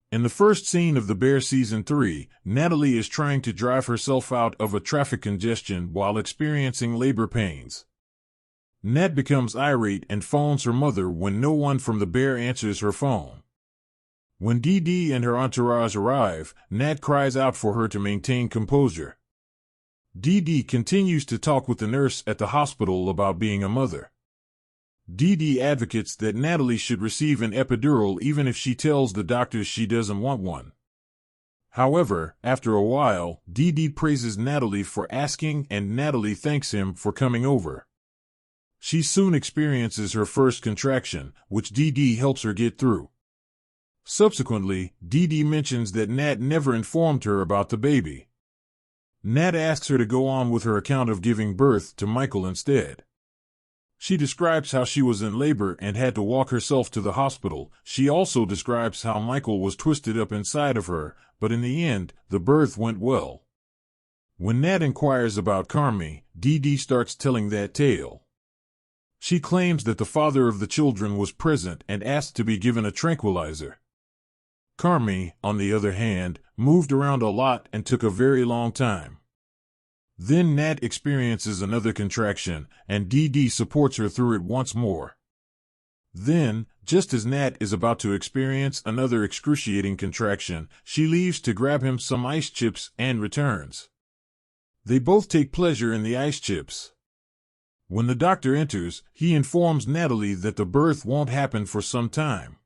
In the first scene of The Bear Season 3, Natalie is trying to drive herself out of a traffic congestion while experiencing labor pains. Nat becomes irate and phones her mother when no one from the Bear answers her phone. When Dee Dee and her entourage arrive, Nat cries out for her to maintain composure. Dee Dee continues to talk with the nurse at the hospital about being a mother. Dee Dee advocates that Natalie should receive an epidural even if she tells the doctors she doesn't want one. However, after a while, Dee Dee praises Natalie for asking and Natalie thanks him for coming over. She soon experiences her first contraction, which Dee Dee helps her get through. Subsequently, Dee Dee mentions that Nat never informed her about the baby. Nat asks her to go on with her account of giving birth to Michael instead. She describes how she was in labor and had to walk herself to the hospital. She also describes how Michael was twisted up inside of her, but in the end, the birth went well. When Nat inquires about Carmi, Dee Dee starts telling that tale. She claims that the father of the children was present and asked to be given a tranquilizer. Carmi, on the other hand, moved around a lot and took a very long time. Then Nat experiences another contraction, and Dee Dee supports her through it once more. Then, just as Nat is about to experience another excruciating contraction, she leaves to grab him some ice chips and returns. They both take pleasure in the ice chips. When the doctor enters, he informs Natalie that the birth won't happen for some time.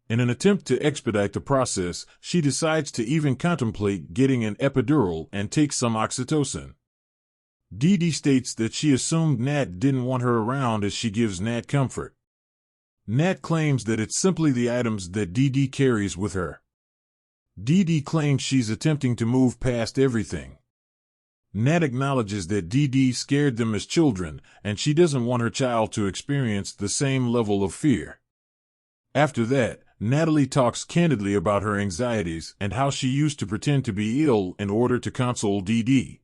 In an attempt to expedite the process, she decides to even contemplate getting an epidural and take some oxytocin. Dee Dee states that she assumed Nat didn't want her around as she gives Nat comfort. Nat claims that it's simply the items that Dee Dee carries with her. Dee Dee claims she's attempting to move past everything. Nat acknowledges that Dee Dee scared them as children, and she doesn't want her child to experience the same level of fear. After that, Natalie talks candidly about her anxieties and how she used to pretend to be ill in order to console Dee Dee.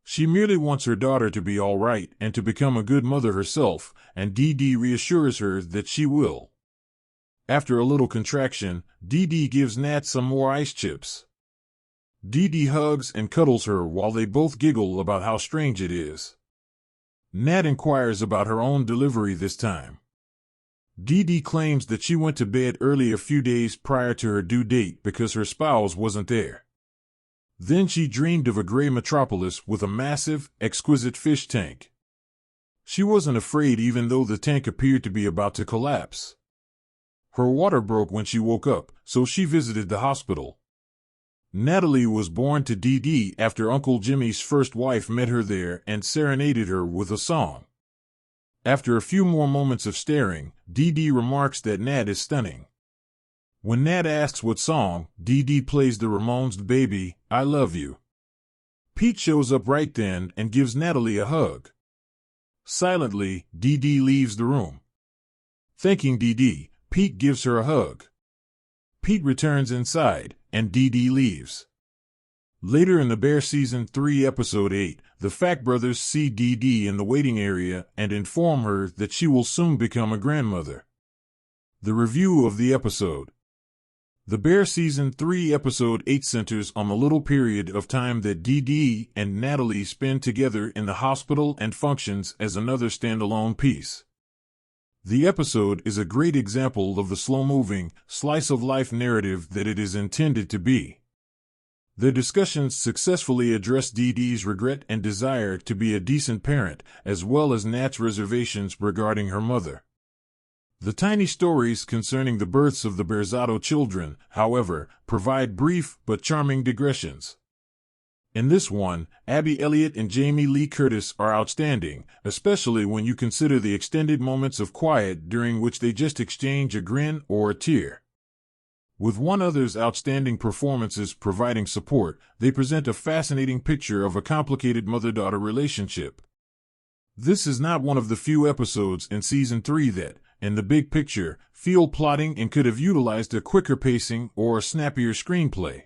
She merely wants her daughter to be all right and to become a good mother herself, and Dee Dee reassures her that she will. After a little contraction, Dee Dee gives Nat some more ice chips. Dee Dee hugs and cuddles her while they both giggle about how strange it is. Nat inquires about her own delivery this time. Dee Dee claims that she went to bed early a few days prior to her due date because her spouse wasn't there. Then she dreamed of a gray metropolis with a massive, exquisite fish tank. She wasn't afraid even though the tank appeared to be about to collapse. Her water broke when she woke up, so she visited the hospital. Natalie was born to Dee Dee after Uncle Jimmy's first wife met her there and serenaded her with a song. After a few more moments of staring, Dee Dee remarks that Nat is stunning. When Nat asks what song, Dee Dee plays the Ramones' Baby, I Love You. Pete shows up right then and gives Natalie a hug. Silently, Dee Dee leaves the room. Thanking Dee Dee, Pete gives her a hug. Pete returns inside, and Dee Dee leaves. Later in The Bear Season 3 Episode 8, the Fak brothers see Dee Dee in the waiting area and inform her that she will soon become a grandmother. The review of the episode. The Bear Season 3 Episode 8 centers on the little period of time that Dee Dee and Natalie spend together in the hospital and functions as another standalone piece. The episode is a great example of the slow-moving, slice-of-life narrative that it is intended to be. The discussions successfully address Dee Dee's regret and desire to be a decent parent, as well as Nat's reservations regarding her mother. The tiny stories concerning the births of the Berzatto children, however, provide brief but charming digressions. In this one, Abby Elliott and Jamie Lee Curtis are outstanding, especially when you consider the extended moments of quiet during which they just exchange a grin or a tear. With one other's outstanding performances providing support, they present a fascinating picture of a complicated mother-daughter relationship. This is not one of the few episodes in Season 3 that, in the big picture, feel plotting and could have utilized a quicker pacing or a snappier screenplay.